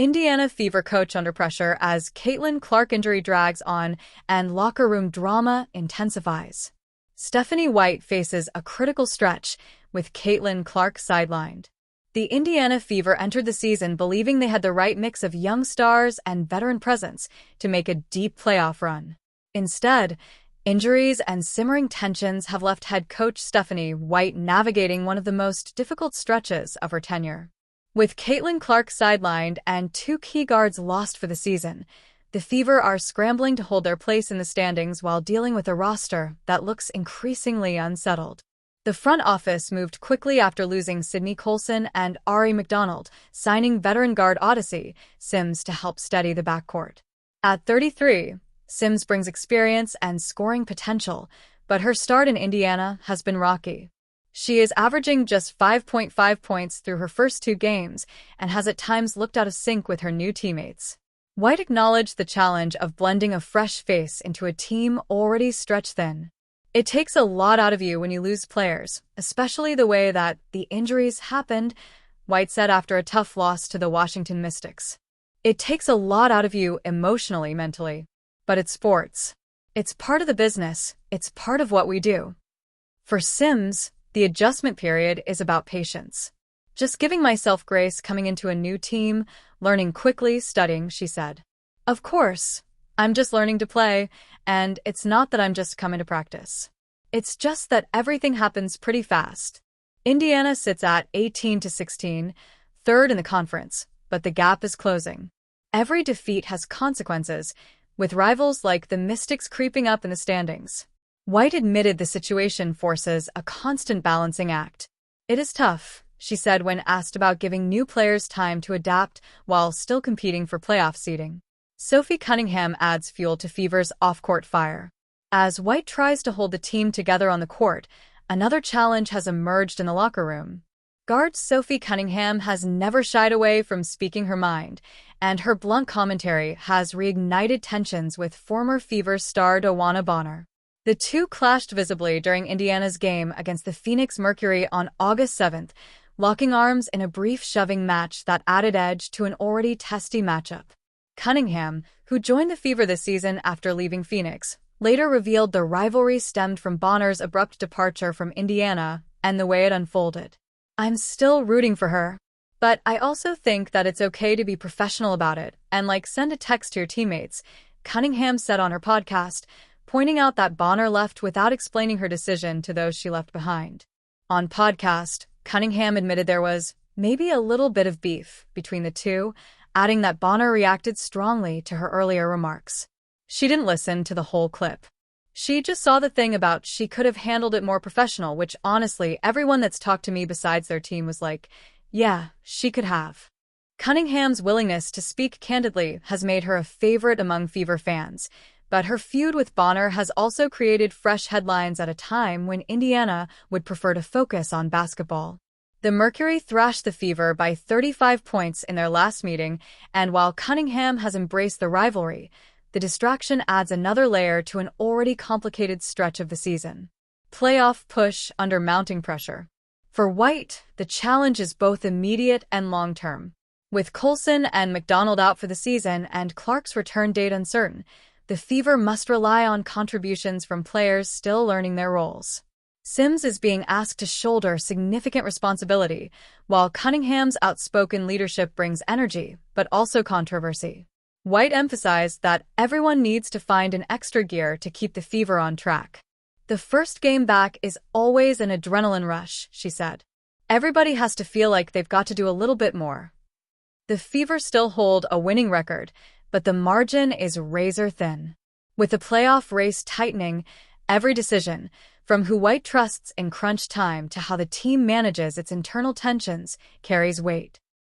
Indiana Fever coach under pressure as Caitlin Clark injury drags on and locker room drama intensifies. Stephanie White faces a critical stretch with Caitlin Clark sidelined. The Indiana Fever entered the season believing they had the right mix of young stars and veteran presence to make a deep playoff run. Instead, injuries and simmering tensions have left head coach Stephanie White navigating one of the most difficult stretches of her tenure. With Caitlin Clark sidelined and two key guards lost for the season, the Fever are scrambling to hold their place in the standings while dealing with a roster that looks increasingly unsettled. The front office moved quickly after losing Colson and Aari McDonald, signing veteran guard Odyssey Sims to help steady the backcourt. At 33, Sims brings experience and scoring potential, but her start in Indiana has been rocky. She is averaging just 5.5 points through her first two games and has at times looked out of sync with her new teammates. White acknowledged the challenge of blending a fresh face into a team already stretched thin. It takes a lot out of you when you lose players, especially the way that the injuries happened, White said after a tough loss to the Washington Mystics. It takes a lot out of you emotionally, mentally. But it's sports. It's part of the business. It's part of what we do. For Sims, the adjustment period is about patience. Just giving myself grace coming into a new team, learning quickly, studying, she said. Of course, I'm just learning to play, and it's not that I'm just coming to practice. It's just that everything happens pretty fast. Indiana sits at 18-16, third in the conference, but the gap is closing. Every defeat has consequences, with rivals like the Mystics creeping up in the standings. White admitted the situation forces a constant balancing act. It is tough, she said when asked about giving new players time to adapt while still competing for playoff seeding. Sophie Cunningham adds fuel to Fever's off-court fire. As White tries to hold the team together on the court, another challenge has emerged in the locker room. Guard Sophie Cunningham has never shied away from speaking her mind, and her blunt commentary has reignited tensions with former Fever star wnba. The two clashed visibly during Indiana's game against the Phoenix Mercury on August 7th, locking arms in a brief shoving match that added edge to an already testy matchup. Cunningham, who joined the Fever this season after leaving Phoenix, later revealed the rivalry stemmed from Bonner's abrupt departure from Indiana and the way it unfolded. I'm still rooting for her, but I also think that it's okay to be professional about it and send a text to your teammates, Cunningham said on her podcast, pointing out that Bonner left without explaining her decision to those she left behind. On podcast, Cunningham admitted there was maybe a little bit of beef between the two, adding that Bonner reacted strongly to her earlier remarks. She didn't listen to the whole clip. She just saw the thing about she could have handled it more professional, which honestly, everyone that's talked to me besides their team was like, yeah, she could have. Cunningham's willingness to speak candidly has made her a favorite among Fever fans, but her feud with Bonner has also created fresh headlines at a time when Indiana would prefer to focus on basketball. The Mercury thrashed the Fever by 35 points in their last meeting, and while Cunningham has embraced the rivalry, the distraction adds another layer to an already complicated stretch of the season. Playoff push under mounting pressure. For White, the challenge is both immediate and long-term. With Colson and McDonald out for the season and Clark's return date uncertain, the Fever must rely on contributions from players still learning their roles. Sims is being asked to shoulder significant responsibility, while Cunningham's outspoken leadership brings energy, but also controversy. White emphasized that everyone needs to find an extra gear to keep the Fever on track. The first game back is always an adrenaline rush, she said. Everybody has to feel like they've got to do a little bit more. The Fever still hold a winning record, but the margin is razor thin. With the playoff race tightening, every decision, from who White trusts in crunch time to how the team manages its internal tensions, carries weight.